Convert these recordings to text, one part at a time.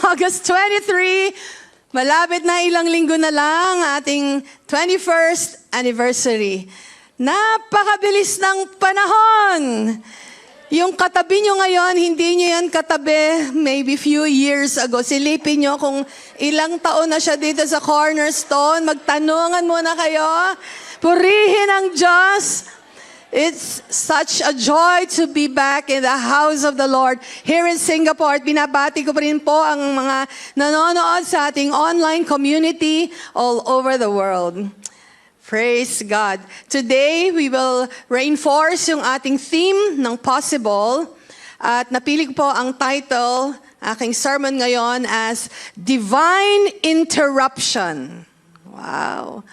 August 23, malapit na ilang linggo na lang ating 21st anniversary. Napakabilis ng panahon. Yung katabi nyo ngayon, hindi nyo yan katabi maybe few years ago. Silipin nyo kung ilang taon na siya dito sa Cornerstone. Magtanungan muna kayo. Purihin ang Diyos. It's such a joy to be back in the house of the Lord here in Singapore. Binabati ko pa rin po ang mga nanonood sa ating online community all over the world. Praise God. Today, we will reinforce yung ating theme ng possible. At napili ko po ang title, aking sermon ngayon as Divine Interruption. Wow.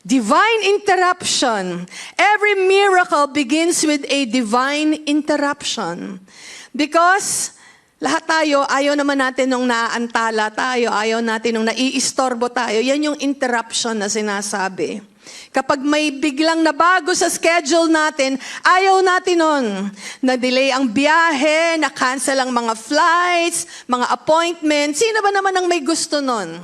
Divine interruption. Every miracle begins with a divine interruption. Because lahat tayo, ayaw naman natin nung naaantala tayo, ayaw natin nung naiistorbo tayo. Yan yung interruption na sinasabi. Kapag may biglang nabago sa schedule natin, ayaw natin nun. Na-delay ang biyahe, na-cancel ang mga flights, mga appointments. Sino ba naman ang may gusto nun?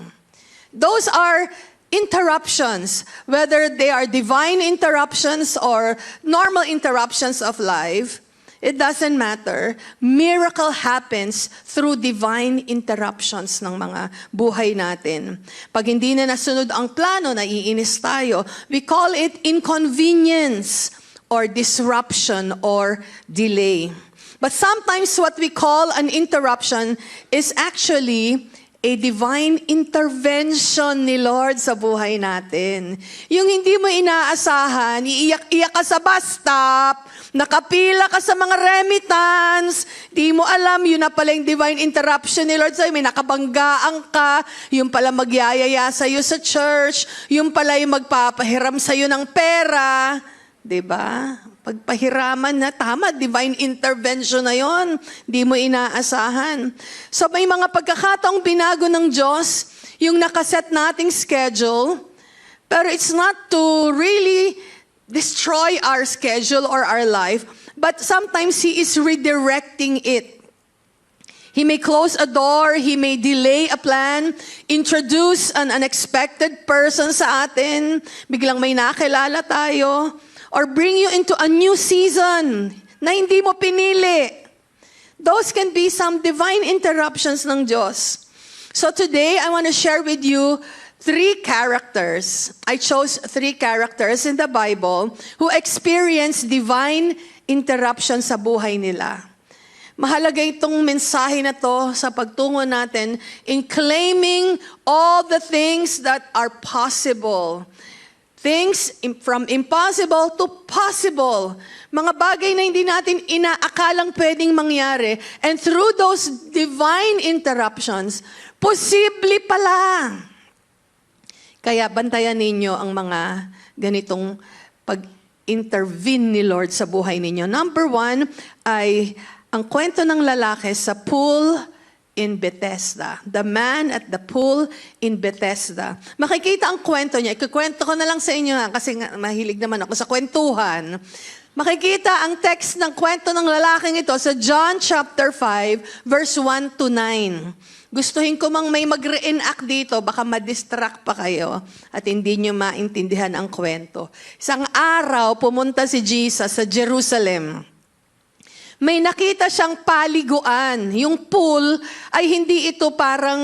Those are interruptions, whether they are divine interruptions or normal interruptions of life, it doesn't matter. Miracle happens through divine interruptions ng mga buhay natin. Pag hindi na nasunod ang plano, naiinis tayo. We call it inconvenience or disruption or delay. But sometimes what we call an interruption is actually a divine intervention ni Lord sa buhay natin. Yung hindi mo inaasahan, iiyak-iyak ka sa bus stop, nakapila ka sa mga remittance, di mo alam, yun na pala yung divine interruption ni Lord sa'yo, may nakabanggaan ka, yung pala magyayaya sa'yo sa church, yung pala yung magpapahiram sa'yo ng pera, di ba? Pagpahiraman na, tama, divine intervention na yon, di mo inaasahan. So may mga pagkakataong binago ng Diyos, yung nakaset nating schedule, pero it's not to really destroy our schedule or our life, but sometimes He is redirecting it. He may close a door, He may delay a plan, introduce an unexpected person sa atin, biglang may nakilala tayo, or bring you into a new season na hindi mo pinili. Those can be some divine interruptions ng Diyos. So today, I want to share with you 3 characters. I chose 3 characters in the Bible who experienced divine interruption sa buhay nila. Mahalaga itong mensahe na to sa pagtungo natin in claiming all the things that are possible. Things from impossible to possible. Mga bagay na hindi natin inaakalang pwedeng mangyari. And through those divine interruptions, posible pala. Kaya bantayan ninyo ang mga ganitong pag-intervene ni Lord sa buhay ninyo. Number 1 ay ang kwento ng lalaki sa pool in Bethesda. The man at the pool in Bethesda. Makikita ang kwento niya. Ikukwento ko na lang sa inyo kasi mahilig naman ako sa kwentuhan. Makikita ang text ng kwento ng lalaking ito sa John chapter 5, verse 1 to 9. Gustuhin ko mang may mag-reenact dito, baka ma-distract pa kayo at hindi nyo maintindihan ang kwento. Isang araw, pumunta si Jesus sa Jerusalem. May nakita siyang paliguan. Yung pool ay hindi ito parang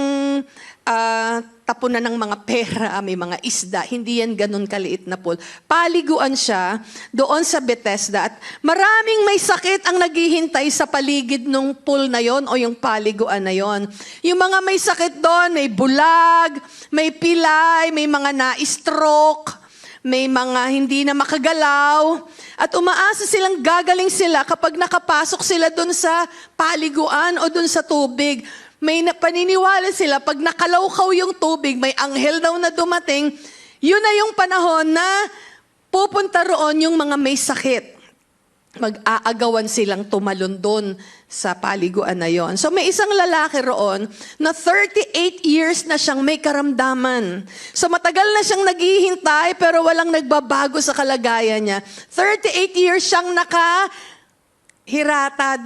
tapunan ng mga pera, may mga isda. Hindi yan ganun kaliit na pool. Paliguan siya doon sa Bethesda. At maraming may sakit ang naghihintay sa paligid ng pool na yon o yung paliguan na yon. Yung mga may sakit doon, may bulag, may pilay, may mga na-stroke, may mga hindi na makagalaw, at umaasa silang gagaling sila kapag nakapasok sila dun sa paliguan o dun sa tubig. May paniniwala sila, pag nakalawkaw yung tubig, may anghel daw na dumating, yun na yung panahon na pupunta roon yung mga may sakit. Mag-aagawan silang tumalon doon sa paliguan na yon. So may isang lalaki roon na 38 years na siyang may karamdaman. So matagal na siyang naghihintay pero walang nagbabago sa kalagayan niya. 38 years siyang nakahirata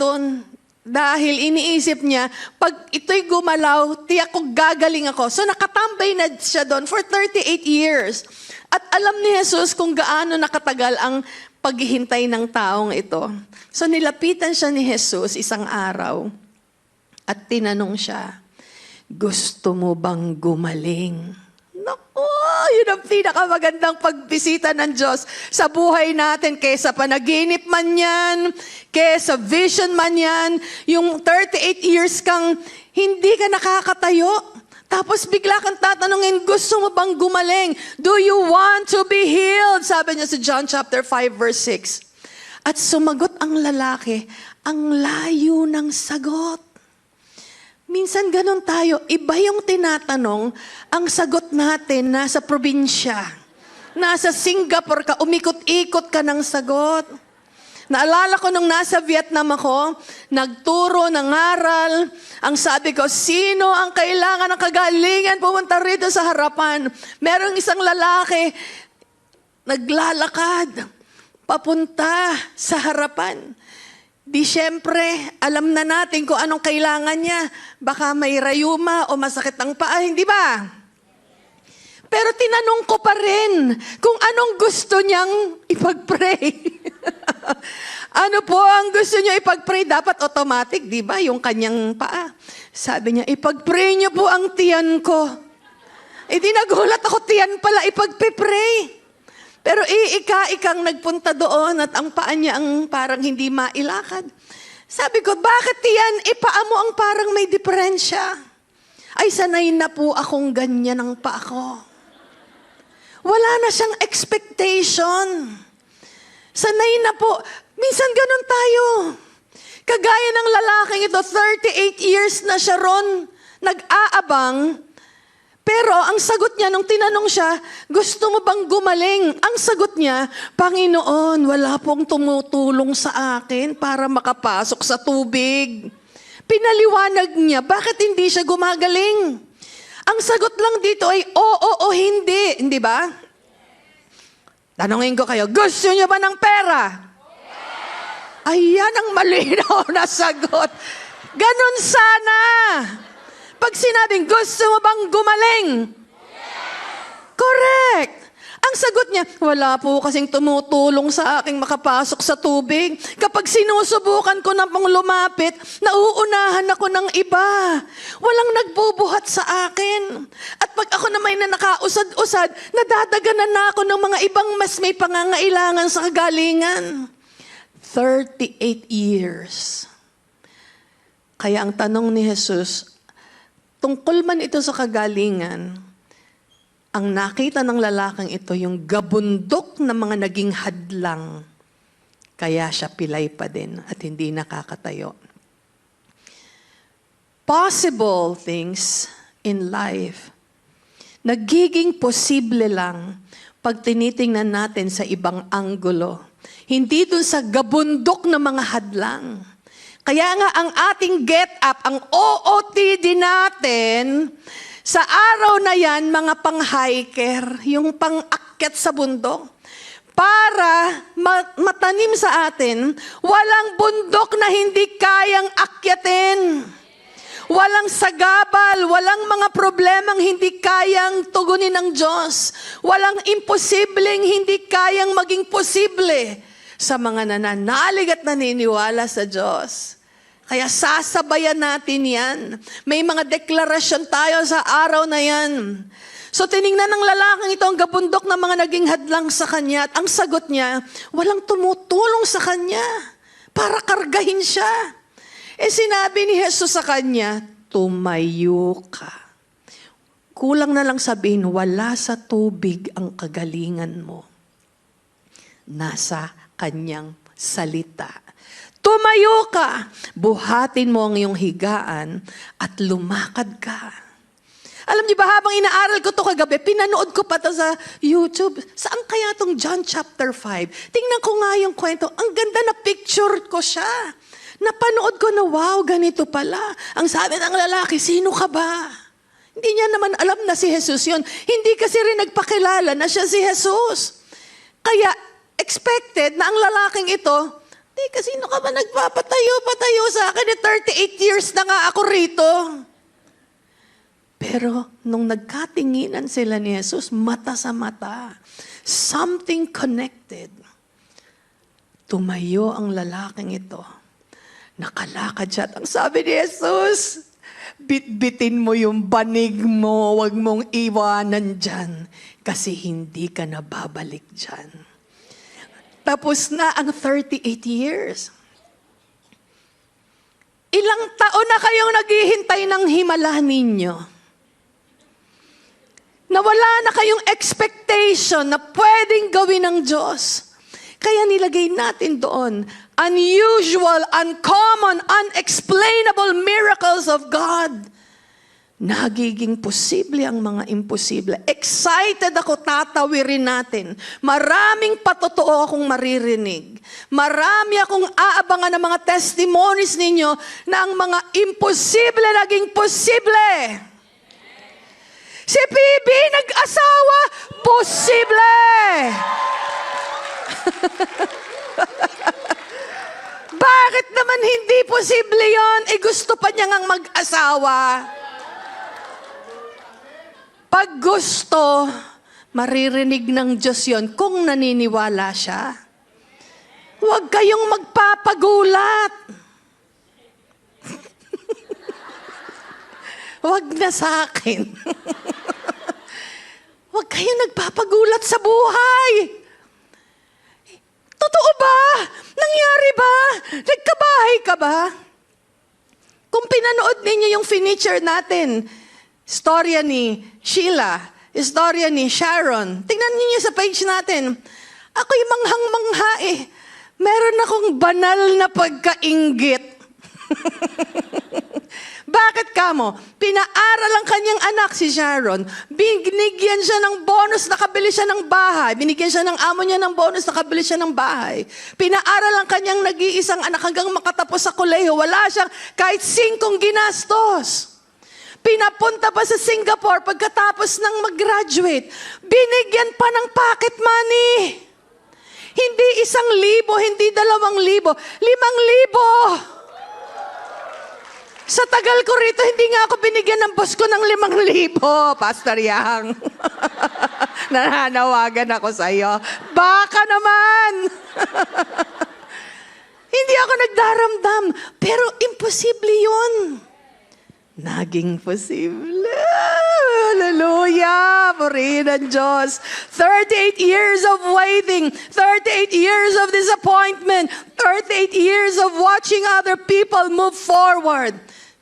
doon Dahil iniisip niya, pag ito'y gumalaw, tiyak ko gagaling ako. So nakatambay na siya doon for 38 years. At alam ni Jesus kung gaano nakatagal ang paghihintay ng taong ito. So nilapitan siya ni Jesus isang araw at tinanong siya, gusto mo bang gumaling? Naku, yun ang pinakamagandang pagbisita ng Diyos sa buhay natin. Kesa panaginip man yan, kesa vision man yan, yung 38 years kang hindi ka nakakatayo. Tapos bigla kang tatanungin, gusto mo bang gumaling? Do you want to be healed? Sabi niya sa John chapter 5 verse 6. At sumagot ang lalaki, ang layo ng sagot. Minsan ganun tayo, iba yung tinatanong, ang sagot natin nasa probinsya. Nasa Singapore ka, umikot-ikot ka ng sagot. Naalala ko nung nasa Vietnam ako, nagturo, nangaral, ang sabi ko, sino ang kailangan ng kagalingan pumunta rito sa harapan? Merong isang lalaki, naglalakad, papunta sa harapan. Di syempre, alam na natin kung anong kailangan niya. Baka may rayuma o masakit ang paa, hindi ba? Pero tinanong ko pa rin kung anong gusto niyang ipag-pray. Ano po ang gusto niya ipag-pray? Dapat automatic, di ba? Yung kanyang paa. Sabi niya, ipag-pray niyo po ang tiyan ko. Eh di nagulat ako, tiyan pala ipag-pray. Pero iika-ikang nagpunta doon at ang paa niya ang parang hindi mailakad. Sabi ko, bakit yan? Paa mo ang parang may diferensya. Ay, sanay na po akong ganyan ang paa ko. Wala na siyang expectation. Sanay na po. Minsan ganun tayo. Kagaya ng lalaking ito, 38 years na siya ron, nag-aabang. Pero ang sagot niya, nung tinanong siya, gusto mo bang gumaling? Ang sagot niya, Panginoon, wala pong tumutulong sa akin para makapasok sa tubig. Pinaliwanag niya, bakit hindi siya gumagaling? Ang sagot lang dito ay oo o hindi. Hindi ba? Tanungin ko kayo, gusto niyo ba ng pera? Ayan ang malinaw na sagot. Ganun sana. Pag sinabing, gusto mo bang gumaling? Yes! Correct! Ang sagot niya, wala po kasing tumutulong sa aking makapasok sa tubig. Kapag sinusubukan ko na pong lumapit, nauunahan ako ng iba. Walang nagbubuhat sa akin. At pag ako na may nakausad-usad, nadadaganan na ako ng mga ibang mas may pangangailangan sa kagalingan. 38 years. Kaya ang tanong ni Jesus, tungkol man ito sa kagalingan, ang nakita ng lalaking ito, yung gabundok na mga naging hadlang, kaya siya pilay pa din at hindi nakakatayo. Possible things in life, nagiging posible lang pag tinitingnan natin sa ibang anggulo. Hindi dun sa gabundok na mga hadlang. Kaya nga ang ating get up, ang OOTD natin, sa araw na yan, mga pang-hiker, yung pang-akyat sa bundok, para matanim sa atin, walang bundok na hindi kayang akyatin. Walang sagabal, walang mga problemang hindi kayang tugunin ng Diyos. Walang imposibleng hindi kayang maging posible sa mga nananalig at naniniwala sa Diyos. Kaya sasabayan natin yan. May mga deklarasyon tayo sa araw na yan. So tiningnan ng lalaking ito ang gabundok ng mga naging hadlang sa kanya. At ang sagot niya, walang tumutulong sa kanya para kargahin siya. Sinabi ni Jesus sa kanya, tumayo ka. Kulang na lang sabihin, wala sa tubig ang kagalingan mo. Nasa kanyang salita. Tumayo ka, buhatin mo ang iyong higaan at lumakad ka. Alam niyo ba, habang inaaral ko to kagabi, pinanood ko pa to sa YouTube. Saan kaya tong John chapter 5? Tingnan ko nga yung kwento. Ang ganda na picture ko siya. Napanood ko na, wow, ganito pala. Ang sabi ng lalaki, sino ka ba? Hindi niya naman alam na si Jesus yun. Hindi kasi rin nagpakilala na siya si Jesus. Kaya, expected na ang lalaking ito, Teka, sino ka ba nagpapatayo-patayo sa akin? 38 years na nga ako rito. Pero nung nagkatinginan sila ni Jesus, mata sa mata, something connected. Tumayo ang lalaking ito. Nakalakad siya. Ang sabi ni Jesus, bitbitin mo yung banig mo, huwag mong iwanan dyan, kasi hindi ka na babalik dyan. Tapos na ang 38 years. Ilang taon na kayong naghihintay ng himala ninyo? Nawala na kayong expectation na pwedeng gawin ng Diyos. Kaya nilagay natin doon, unusual, uncommon, unexplainable miracles of God. Nagiging posible ang mga imposible. Excited ako, tatawirin natin. Maraming patotoo akong maririnig. Marami akong aabangan ng mga testimonies ninyo na ang mga imposible naging posible. Si PB nag-asawa, posible! Bakit naman hindi posible yon? Gusto pa niya ngang mag-asawa. Pag gusto, maririnig ng Diyos yon kung naniniwala siya. Huwag kayong magpapagulat. Huwag na sa akin. Huwag kayong nagpapagulat sa buhay. Totoo ba? Nangyari ba? Nagkabahay ka ba? Kung pinanood ninyo yung furniture natin, istorya ni Sheila, istorya ni Sharon, tingnan niyo sa page natin. Ako'y manghang-mangha eh. Meron akong banal na pagkainggit. Bakit kamo? Pinaaral ang kanyang anak si Sharon. Binigyan siya ng bonus, nakabili siya ng bahay. Binigyan siya ng amo niya ng bonus, nakabili siya ng bahay. Pinaaral ang kanyang nag-iisang anak hanggang makatapos sa kolehiyo. Wala siyang kahit 5 ginastos. Pinapunta pa sa Singapore pagkatapos ng mag-graduate. Binigyan pa ng pocket money. Hindi 1,000, hindi 2,000, 5,000. Sa tagal ko rito, hindi nga ako binigyan ng boss ko ng 5,000, Pastor Yang. Nananawagan ako sa iyo. Baka naman. Hindi ako nagdaramdam. Pero imposible yun. Naging posible. Hallelujah! Purihin ang Diyos. 38 years of waiting. 38 years of disappointment. 38 years of watching other people move forward.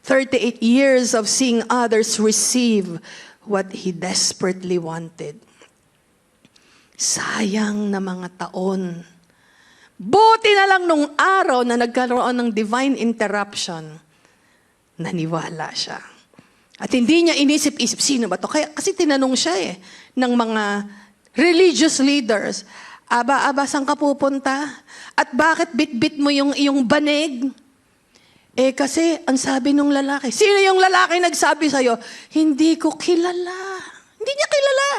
38 years of seeing others receive what He desperately wanted. Sayang na mga taon. Buti na lang nung araw na nagkaroon ng divine interruption, naniwala siya. At hindi niya inisip-isip, sino ba to? Kasi tinanong siya ng mga religious leaders, Aba, saan ka pupunta? At bakit bit-bit mo yung iyong banig? Kasi ang sabi nung lalaki, sino yung lalaki nagsabi sa'yo? Hindi ko kilala. Hindi niya kilala.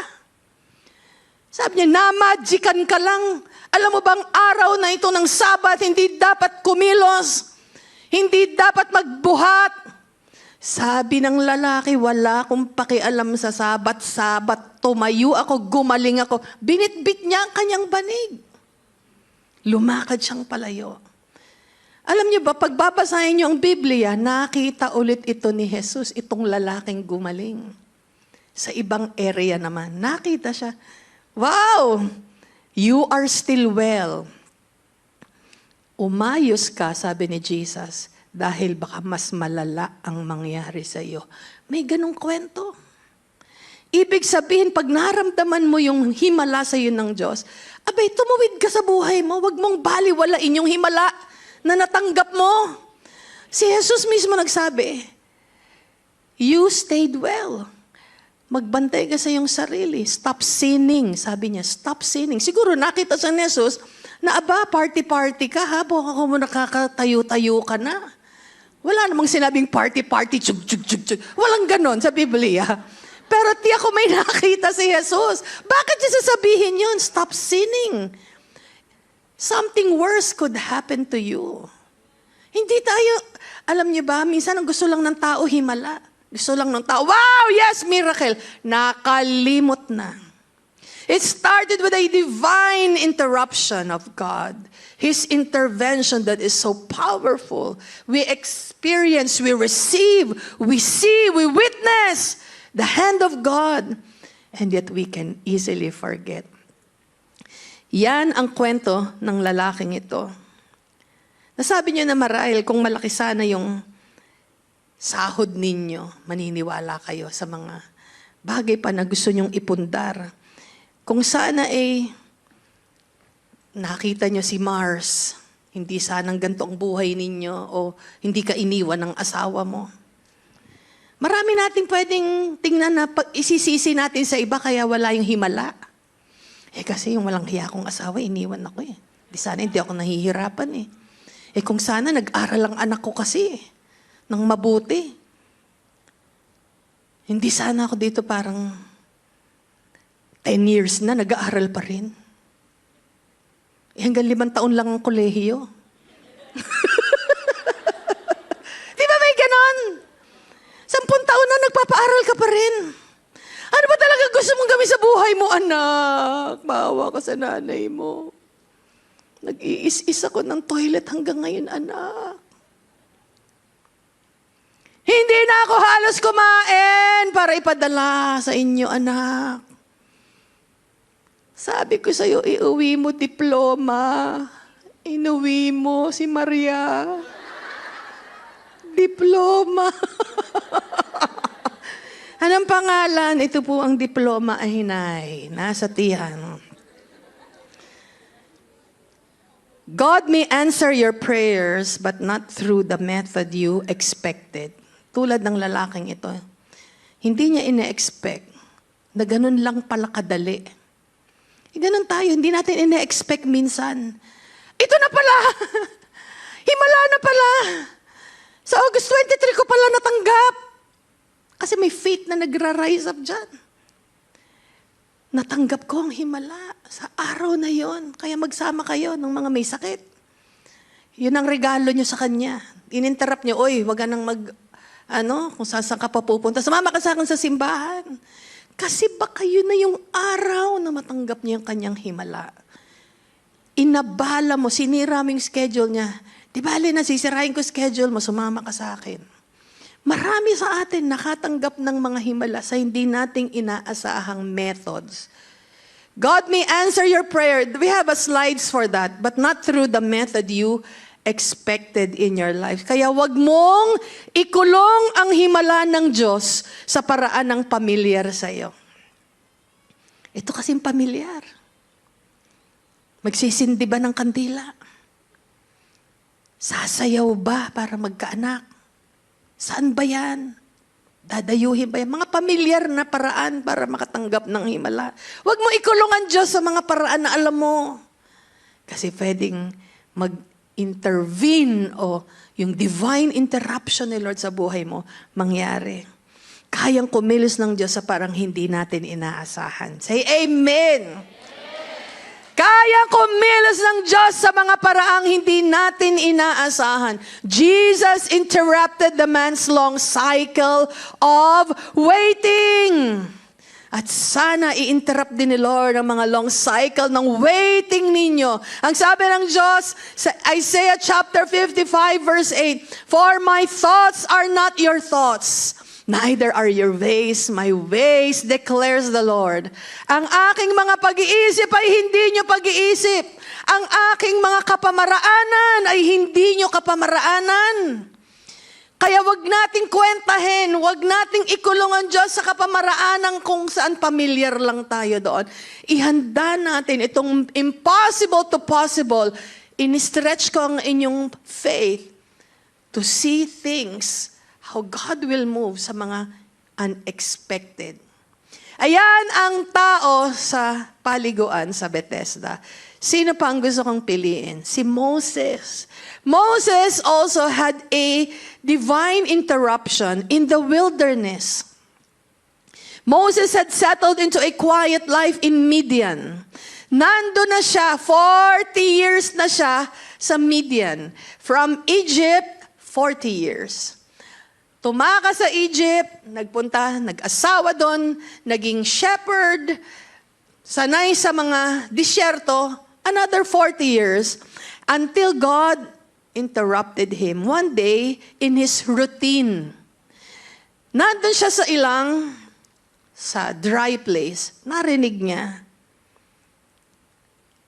Sabi niya, namagikan ka lang. Alam mo bang araw na ito ng Sabat, hindi dapat kumilos. Hindi dapat magbuhat. Sabi ng lalaki, wala akong pakialam sa Sabat. Tumayo ako, gumaling ako. Binitbit niya ang kanyang banig. Lumakad siyang palayo. Alam niyo ba, pagbabasahin niyo ang Biblia, nakita ulit ito ni Jesus, itong lalaking gumaling. Sa ibang area naman, nakita siya, wow, you are still well. Umayos ka, sabi ni Jesus, dahil baka mas malala ang mangyari sa iyo. May ganong kwento. Ibig sabihin, pag naramdaman mo yung himala sa iyo ng Diyos, abay, tumuwid ka sa buhay mo, wag mong baliwalain yung himala na natanggap mo. Si Jesus mismo nagsabi, you stayed well. Magbantay ka sa iyong sarili. Stop sinning. Sabi niya, stop sinning. Siguro nakita sa Jesus na party-party ka ha, buka ka mo nakakatayo-tayo ka na. Wala namang sinabing party-party, chug-chug-chug-chug. Walang ganon sa Biblia. Pero tiyak ko may nakita si Jesus. Bakit niya sasabihin yun? Stop sinning. something worse could happen to you. Hindi tayo, alam niyo ba, minsan ang gusto lang ng tao himala. Gusto lang ng tao, wow, yes, miracle. Nakalimot na. It started with a divine interruption of God. His intervention that is so powerful. We experience, we receive, we see, we witness the hand of God. And yet we can easily forget. Yan ang kwento ng lalaking ito. Nasabi niyo na marahil kung malaki sana yung sahod ninyo, maniniwala kayo sa mga bagay pa na gusto nyong ipundar. Kung sana nakita nyo si Mars, hindi sanang ganito ang buhay ninyo o hindi ka iniwan ng asawa mo. Marami nating pwedeng tingnan na isisisi natin sa iba kaya wala yung himala. Kasi yung walang hiya kong asawa, iniwan ako eh. Di sana hindi ako nahihirapan eh. Kung sana nag-aral ang anak ko kasi ng mabuti. Hindi sana ako dito parang 10 years na nag-aaral pa rin. Hanggang 5 taon lang ang kolehiyo. Di ba may ganon? 10 taon na nagpapaaral ka pa rin. Ano ba talaga gusto mong gawin sa buhay mo, anak? Maawa ka sa nanay mo. Nag-iis-is ako ng toilet hanggang ngayon, anak. Hindi na ako halos kumain para ipadala sa inyo, anak. Sabi ko sa'yo, iuwi mo diploma. Inuwi mo si Maria. Diploma. Anong pangalan? Ito po ang diploma, Ahinay. Nasa tiyan. God may answer your prayers, but not through the method you expected. Tulad ng lalaking ito. Hindi niya ina-expect na ganun lang pala kadali. Ganun tayo, hindi natin ina-expect minsan. Ito na pala! Himala na pala! Sa August 23 ko pala natanggap. Kasi may faith na nagra-rise up dyan. Natanggap ko ang himala sa araw na yon. Kaya magsama kayo ng mga may sakit. Yun ang regalo nyo sa kanya. Ininterrupt nyo, oy, wag ka nang kung saan ka pa pupunta. Sumama ka sa akin sa simbahan. Kasi baka yun na yung araw na matanggap niya yung kanyang himala. Inabala mo, sinira mo yung schedule niya. Di bali na, sisirahin ko schedule mo, sumama ka sa akin. Marami sa atin nakatanggap ng mga himala sa hindi nating inaasahang methods. God may answer your prayer. We have a slides for that, but not through the method you expected in your life. Kaya wag mong ikulong ang himala ng Diyos sa paraan ng pamilyar sa iyo. Ito kasing pamilyar. Magsisindi ba ng kandila? Sasayaw ba para magkaanak? Saan ba yan? Dadayuhin ba yan? Mga pamilyar na paraan para makatanggap ng himala. Huwag mo ikulong ang Diyos sa mga paraan na alam mo. Kasi pwedeng mag-intervene o yung divine interruption ni Lord sa buhay mo mangyari. Kayang kumilos ng Diyos sa parang hindi natin inaasahan. Say Amen! Kaya kumilos ng Diyos sa mga paraang hindi natin inaasahan. Jesus interrupted the man's long cycle of waiting. At sana i-interrupt din ni Lord ang mga long cycle ng waiting ninyo. Ang sabi ng Diyos sa Isaiah chapter 55 verse 8, "For my thoughts are not your thoughts, neither are your ways my ways, declares the Lord." Ang aking mga pag-iisip ay hindi nyo pag-iisip. Ang aking mga kapamaraanan ay hindi nyo kapamaraanan. Kaya wag nating kwentahin, wag nating ikulong ang Diyos sa kapamaraanan kung saan pamilyar lang tayo doon. Ihanda natin itong impossible to possible. In-stretch ko ang inyong faith to see things how God will move sa mga unexpected. Ayan ang tao sa paliguan sa Bethesda. Sino pa ang gusto kong piliin? Si Moses. Moses also had a divine interruption in the wilderness. Moses had settled into a quiet life in Midian. Nando na siya, 40 years na siya sa Midian. From Egypt, 40 years. Tumakas sa Egypt, nagpunta, nag-asawa doon, naging shepherd, sanay sa mga disyerto, another 40 years, until God interrupted him one day in his routine. Nandun siya sa ilang, sa dry place, narinig niya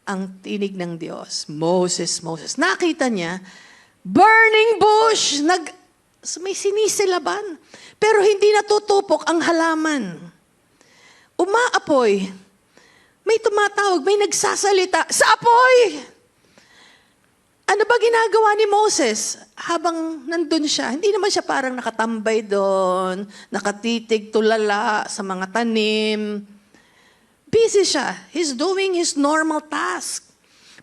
ang tinig ng Diyos. Moses, Moses. Nakita niya, burning bush, may sinisilaban, pero hindi natutupok ang halaman. Umaapoy. May tumatawag, may nagsasalita, sa apoy! Ano ba ginagawa ni Moses habang nandun siya? Hindi naman siya parang nakatambay doon, nakatitig tulala sa mga tanim. Busy siya. He's doing his normal task.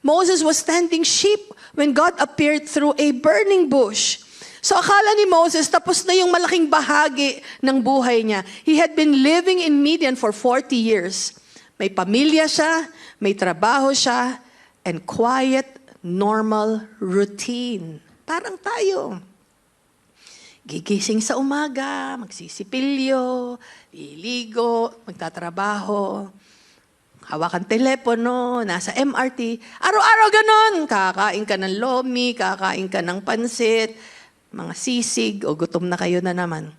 Moses was tending sheep when God appeared through a burning bush. So akala ni Moses, tapos na yung malaking bahagi ng buhay niya. He had been living in Midian for 40 years. May pamilya siya, may trabaho siya, and quiet, normal routine. Parang tayo. Gigising sa umaga, magsisipilyo, liligo, magtatrabaho, hawakan telepono, nasa MRT. Araw-araw ganon. Kakain ka ng lomi, kakain ka ng pansit, mga sisig, o gutom na kayo na naman.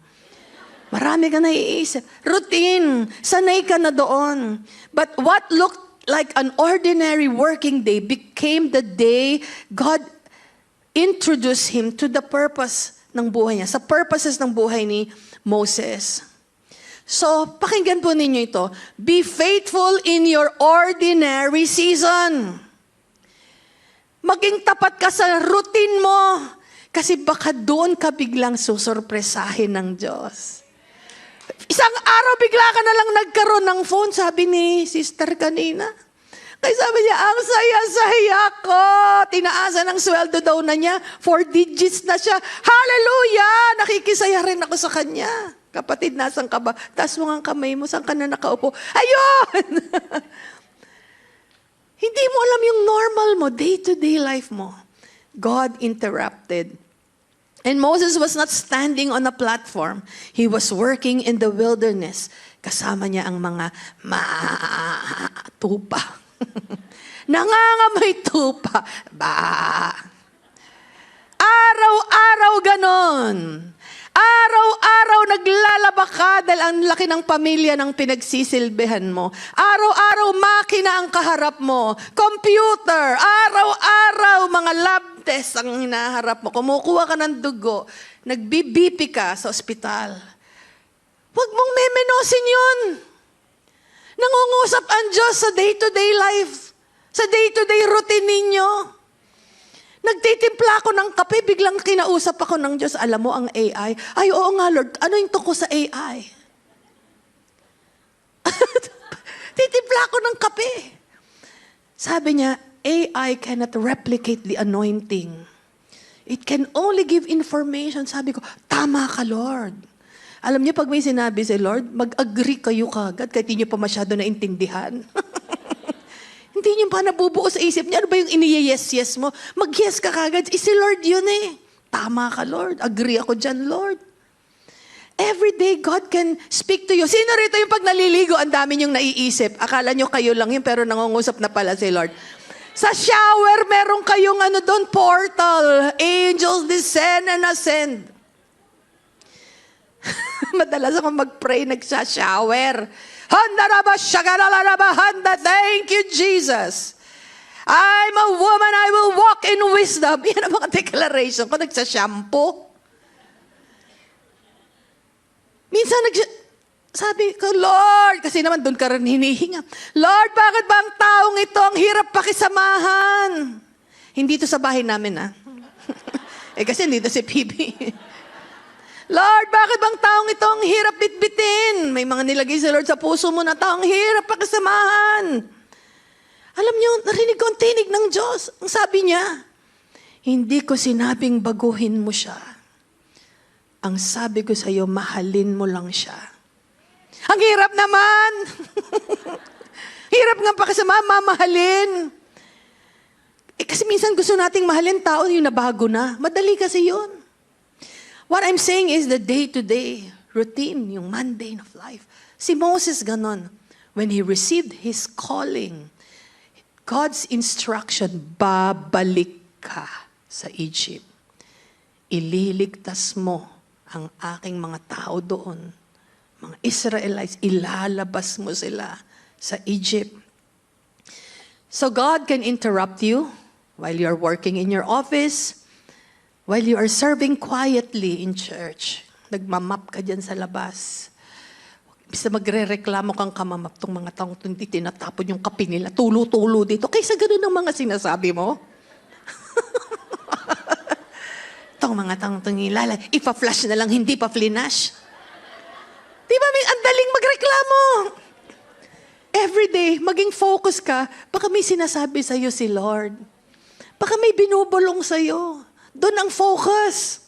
Marami ka naiisip. Routine. Sanay ka na doon. But what looked like an ordinary working day became the day God introduced him to the purpose ng buhay niya, sa purposes ng buhay ni Moses. So, pakinggan po ninyo ito. Be faithful in your ordinary season. Maging tapat ka sa routine mo. Kasi baka doon ka biglang susurpresahin ng Diyos. Isang araw bigla ka na lang nagkaroon ng phone, sabi ni sister kanina. Kaya sabi niya, ang saya-saya ko. Tinaasan ang sweldo daw na niya. 4 digits na siya. Hallelujah! Nakikisaya rin ako sa kanya. Kapatid, nasan ka ba? Taas mo ang kamay mo. Saan ka na nakaupo? Ayun! Hindi mo alam yung normal mo, day-to-day life mo. God interrupted. And Moses was not standing on a platform. He was working in the wilderness. Kasama niya ang mga tupa. Nangangamoy tupa. Araw-araw ganon. Araw-araw naglalaba ka dahil ang laki ng pamilya ng pinagsisilbihan mo. Araw-araw makina ang kaharap mo. Computer. Araw-araw mga lab test ang hinaharap mo. Kumukuha ka ng dugo. Nagbibipi ka sa ospital. Huwag mong memenosin yun. Nangungusap ang Diyos sa day-to-day life. Sa day-to-day routine ninyo. Nagtitimpla ako ng kape, biglang kinausap ako ng Diyos. Alam mo ang AI? Ay, oo nga Lord, ano yung tungkol sa AI? Titimpla ako ng kape. Sabi niya, AI cannot replicate the anointing. It can only give information. Sabi ko, tama ka Lord. Alam niyo, pag may sinabi si Lord, mag-agree kayo kagad kahit hindi niyo pa masyado naintindihan. Hindi niyo pa nabubuo sa isip niya. Ano ba yung ini-yes-yes mo? Mag-yes ka kagad. Si Lord yun eh. Tama ka, Lord. Agree ako dyan, Lord. Every day, God can speak to you. Sino rito yung pag naliligo, ang dami niyong naiisip? Akala niyo kayo lang yun, pero nangungusap na pala si Lord. Sa shower, meron kayong doon, portal. Angels descend and ascend. Madalas ako mag-pray, nagsa-shower. Thank you, Jesus. I'm a woman, I will walk in wisdom. Yan ang mga declaration ko, nagsa-shampoo. Minsan, sabi ko, Lord, kasi naman doon ka rin hinihinga. Lord, bakit ba ang taong ito ang hirap pakisamahan? Hindi ito sa bahay namin, kasi dito si PB. Lord, bakit bang taong ito ang hirap bitbitin? May mga nilagay si Lord sa puso mo na taong hirap pakisamahan. Alam niyo, narinig ko ang tinig ng Diyos. Ang sabi niya, hindi ko sinabing baguhin mo siya. Ang sabi ko sa iyo, mahalin mo lang siya. Ang hirap naman. Hirap nga pa kasi mamahalin. Kasi minsan gusto nating mahalin tao yung nabago na. Madali kasi yun. What I'm saying is the day-to-day routine, yung mundane of life. Si Moses ganon. When he received his calling, God's instruction, babalik ka sa Egypt. Ililigtas mo ang aking mga tao doon. Mga Israelites, ilalabas mo sila sa Egypt. So God can interrupt you while you're working in your office, while you are serving quietly in church. Nagmamap ka dyan sa labas. Bisa magre-reklamo kang kamamap tong mga taong hindi tinatapon yung kape nila, tulo-tulo dito. Kaysa ganun ang mga sinasabi mo. Itong mga taong tungilala, ipa-flash na lang, hindi pa flinash. Diba, ang daling magreklamo. Everyday, maging focus ka, baka may sinasabi sa'yo si Lord. Baka may binubulong sa'yo. Doon ang focus.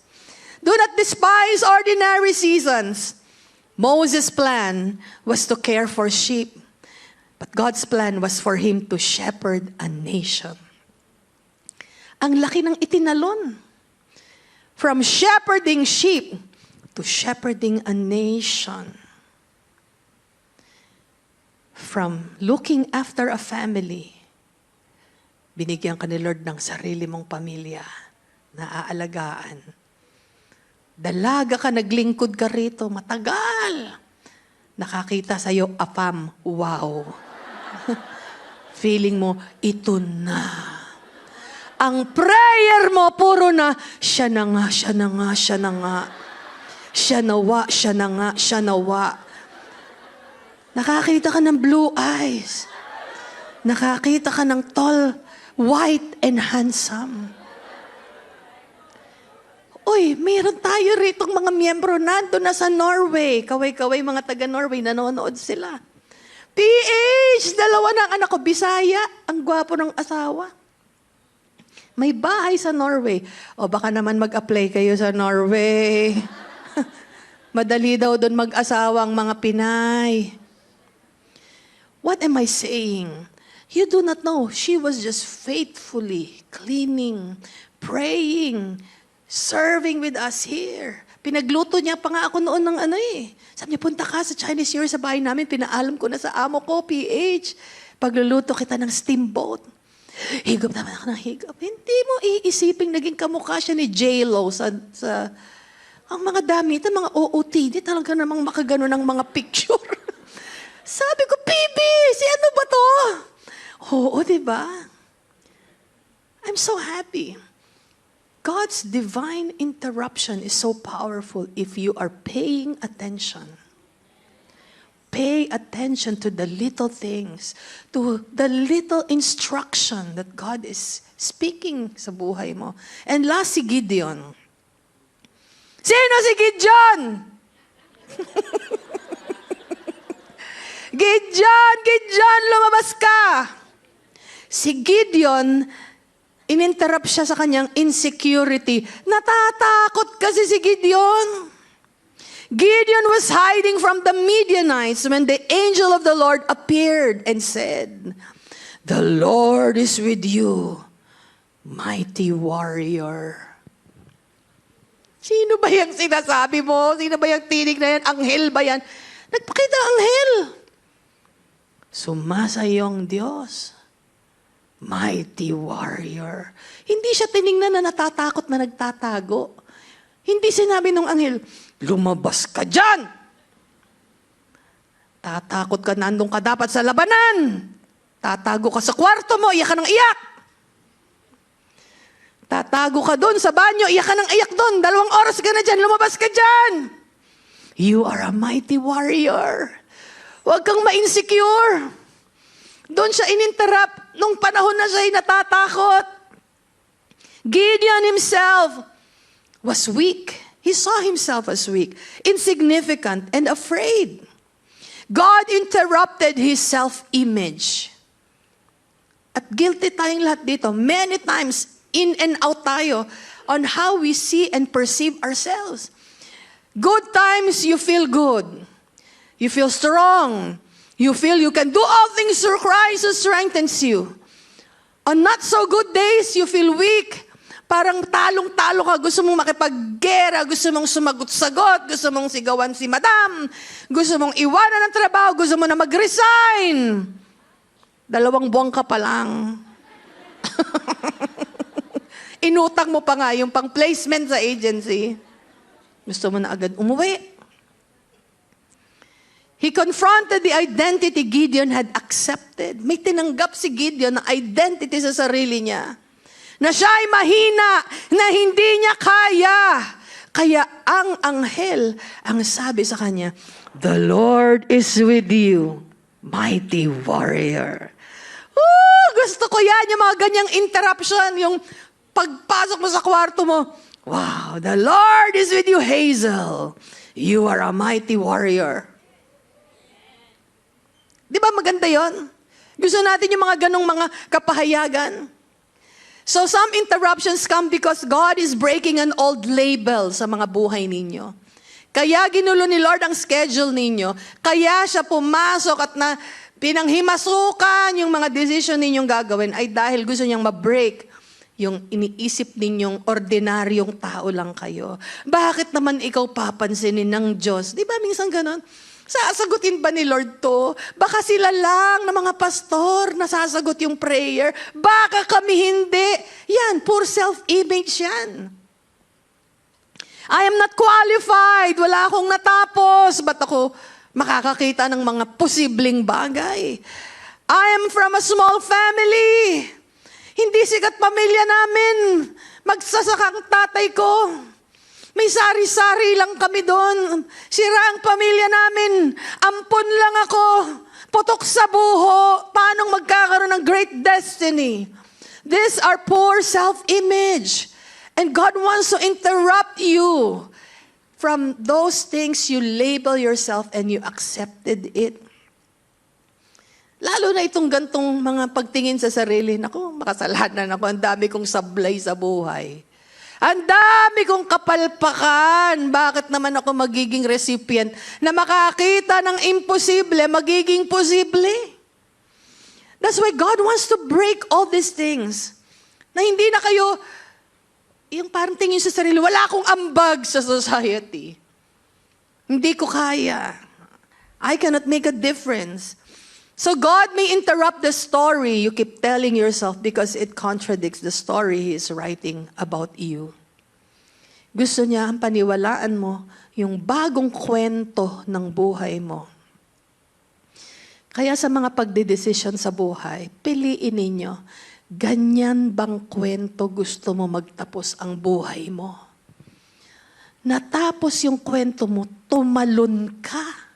Do not despise ordinary seasons. Moses' plan was to care for sheep, but God's plan was for him to shepherd a nation. Ang laki ng itinalon. From shepherding sheep to shepherding a nation. From looking after a family, binigyan ka ni Lord ng sarili mong pamilya na aalagaan. Dalaga ka, naglingkod ka rito, matagal. Nakakita sa'yo, apam, wow. Feeling mo, ito na. Ang prayer mo, puro na, siya na nga, siya na nga, siya na nga. Siya nawa, siya na nga, siya nawa. Nakakita ka ng blue eyes. Nakakita ka ng tall, white, and handsome. Uy, mayroon tayo ritong mga miyembro nando na sa Norway. Kaway-kaway mga taga-Norway, nanonood sila. PH, dalawa ng anak ko, Bisaya, ang gwapo ng asawa. May bahay sa Norway. O baka naman mag-apply kayo sa Norway. Madali daw doon mag-asawa ang mga Pinay. What am I saying? You do not know. She was just faithfully cleaning, praying, serving with us here. Pinagluto niya pa nga ako noon ng Sabi niya, punta ka sa Chinese New Year sa bahay namin. Pinaalam ko na sa amo ko, PH. Pagluluto kita ng steamboat. Higop naman ako ng higop. Hindi mo iisiping naging kamukha siya ni J-Lo sa ang mga damit, ang mga OOTD, talaga namang makagano ng mga picture. Sabi ko, PB, si ano ba to? Oo, diba? I'm so happy. God's divine interruption is so powerful if you are paying attention. Pay attention to the little things, to the little instruction that God is speaking sa buhay mo. And last, si Gideon. Sino si Gideon? Gideon, lumabas ka! Si Gideon, ininterrupt siya sa kanyang insecurity. Natatakot kasi si Gideon. Gideon was hiding from the Midianites when the angel of the Lord appeared and said, "The Lord is with you, mighty warrior." Sino ba yung sinasabi mo? Sino ba yung tinig na yan? Anghel ba yan? Nagpakita ang anghel. Sumasayong Diyos. Mighty warrior. Hindi siya tiningnan na natatakot na nagtatago. Hindi sinabi ng anghel, lumabas ka dyan. Tatakot ka, nandun ka dapat sa labanan. Tatago ka sa kwarto mo, iyak ka ng iyak. Tatago ka doon sa banyo, iyak ka ng iyak doon. 2 oras ka na dyan, lumabas ka dyan. You are a mighty warrior. Huwag kang ma-insecure. Doon siya ininterrupt nung panahon na siya'y natatakot. Gideon himself was weak. He saw himself as weak, insignificant, and afraid. God interrupted his self-image. At guilty tayong lahat dito. Many times, in and out tayo on how we see and perceive ourselves. Good times, you feel good. You feel strong. You feel you can do all things through Christ who strengthens you. On not so good days, you feel weak. Parang talong-talo ka, gusto mong makipaggera, gusto mong sumagot-sagot, gusto mong sigawan si madam, gusto mong iwanan ng trabaho, gusto mo na mag-resign. 2 buwan ka pa lang. Inutang mo pa nga yung pang-placement sa agency. Gusto mo na agad umuwi. He confronted the identity Gideon had accepted. May tinanggap si Gideon na identity sa sarili niya. Na siya ay mahina, na hindi niya kaya. Kaya ang anghel ang sabi sa kanya, "The Lord is with you, mighty warrior." Gusto ko yan, yung mga ganyang interruption, yung pagpasok mo sa kwarto mo, "Wow, the Lord is with you, Hazel. You are a mighty warrior." Di ba maganda yon? Gusto natin yung mga ganong mga kapahayagan. So some interruptions come because God is breaking an old label sa mga buhay ninyo. Kaya ginulo ni Lord ang schedule ninyo. Kaya siya pumasok at na pinanghimasukan yung mga decision ninyong gagawin ay dahil gusto niyang ma-break yung iniisip ninyong ordinaryong tao lang kayo. Bakit naman ikaw papansinin ng Diyos? Di ba minsan ganon? Sasagutin ba ni Lord to? Baka sila lang na mga pastor na sasagot yung prayer. Baka kami hindi. Yan, poor self-image yan. I am not qualified. Wala akong natapos. Ba't ako makakakita ng mga posibleng bagay? I am from a small family. Hindi sikat pamilya namin. Magsasaka ang tatay ko. May sari-sari lang kami doon. Sira ang pamilya namin. Ampon lang ako. Putok sa buho. Paanong magkakaroon ng great destiny? These are poor self-image. And God wants to interrupt you from those things you label yourself and you accepted it. Lalo na itong gantong mga pagtingin sa sarili. Naku, makasalanan ako. Ang dami kong sablay sa buhay. Ang dami kong kapalpakan. Bakit naman ako magiging recipient na makakita ng imposible, magiging posible? That's why God wants to break all these things. Na hindi na kayo, yung parang tingin sa sarili, wala akong ambag sa society. Hindi ko kaya. I cannot make a difference. So God may interrupt the story you keep telling yourself because it contradicts the story He is writing about you. Gusto niya ang paniwalaan mo yung bagong kwento ng buhay mo. Kaya sa mga pagdedesisyon sa buhay, piliin ninyo, ganyan bang kwento gusto mo magtapos ang buhay mo? Natapos yung kwento mo, tumalon ka.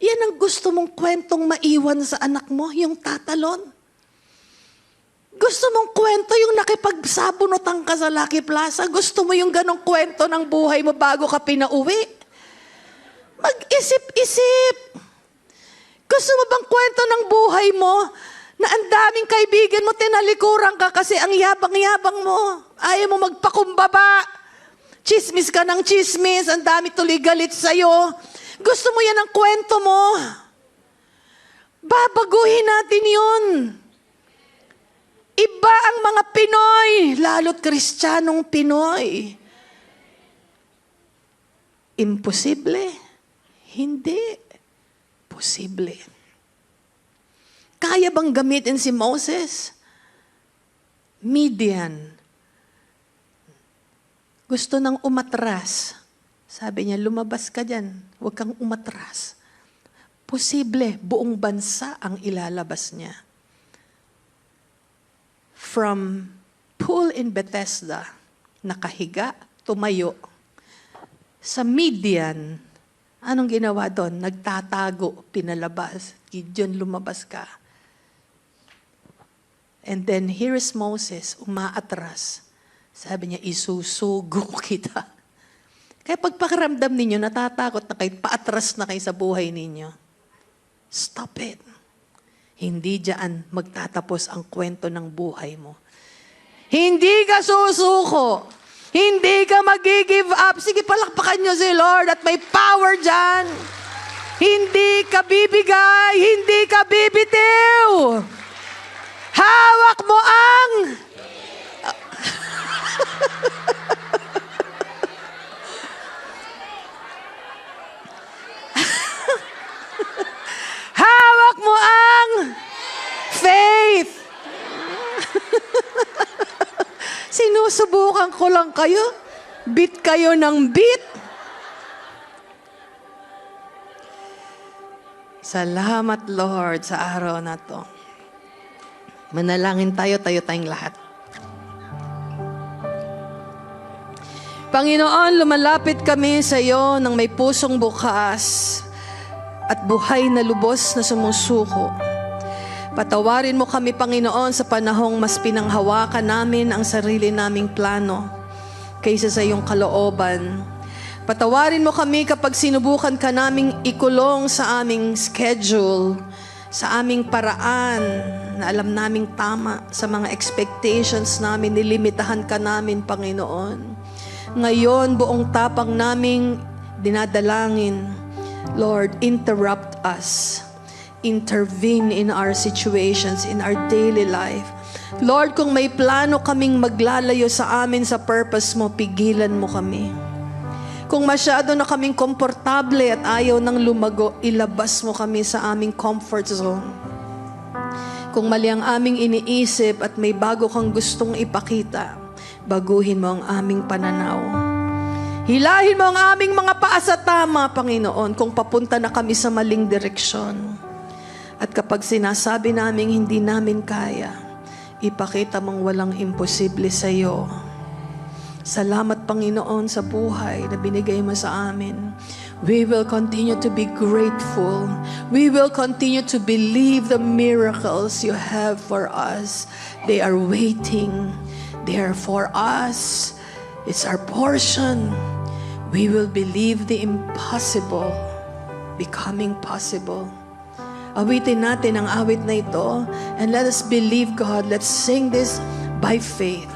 Yan ang gusto mong kwentong maiwan sa anak mo, yung tatalon. Gusto mong kwento yung nakipagsabunutan ka sa Lucky Plaza. Gusto mo yung ganong kwento ng buhay mo bago ka pinauwi. Mag-isip-isip. Gusto mo bang kwento ng buhay mo na ang daming kaibigan mo, tinalikuran ka kasi ang yabang-yabang mo. Ayaw mo magpakumbaba. Chismis ka ng chismis, ang dami tuloy galit sa'yo. Gusto mo yan ang kwento mo. Babaguhin natin yun. Iba ang mga Pinoy, lalo't Kristiyanong Pinoy. Imposible? Hindi. Posible. Kaya bang gamitin si Moses? Midian. Gusto nang umatras. Sabi niya, lumabas ka dyan. Huwag kang umatras. Posible, buong bansa ang ilalabas niya. From pool in Bethesda, nakahiga, tumayo. Sa Midian, anong ginawa doon? Nagtatago, pinalabas. Gideon, lumabas ka. And then here is Moses, umaatras. Sabi niya, isusugo kita. Kaya pag pakiramdam ninyo, natatakot na kayo, paatras na kayo sa buhay ninyo. Stop it. Hindi diyan magtatapos ang kwento ng buhay mo. Hindi ka susuko. Hindi ka mag-give up. Sige, palakpakan nyo si Lord at may power dyan. Hindi ka bibigay, hindi ka bibitiw. Hawak mo ang... Hawak mo ang faith. Sinusubukan ko lang kayo. Bit kayo ng bit. Salamat, Lord, sa araw na to. Manalangin tayo tayong lahat. Panginoon, lumalapit kami sa iyo ng may pusong bukas at buhay na lubos na sumusuko. Patawarin mo kami, Panginoon, sa panahong mas pinanghawakan namin ang sarili naming plano kaysa sa iyong kalooban. Patawarin mo kami kapag sinubukan ka naming ikulong sa aming schedule, sa aming paraan na alam naming tama, sa mga expectations namin, nilimitahan ka namin, Panginoon. Ngayon, buong tapang naming dinadalangin, Lord, interrupt us. Intervene in our situations, in our daily life. Lord, kung may plano kaming maglalayo sa amin sa purpose mo, pigilan mo kami. Kung masyado na kaming komportable at ayaw nang lumago, ilabas mo kami sa aming comfort zone. Kung mali ang aming iniisip at may bago kang gustong ipakita, baguhin mo ang aming pananaw. Hilahin mo ang aming mga paa sa tama, Panginoon, kung papunta na kami sa maling direksyon. At kapag sinasabi namin hindi namin kaya, ipakita mong walang imposible sa iyo. Salamat, Panginoon, sa buhay na binigay mo sa amin. We will continue to be grateful. We will continue to believe the miracles you have for us. They are waiting. They are for us. It's our portion. We will believe the impossible becoming possible. Awitin natin ang awit na ito and let us believe God. Let's sing this by faith.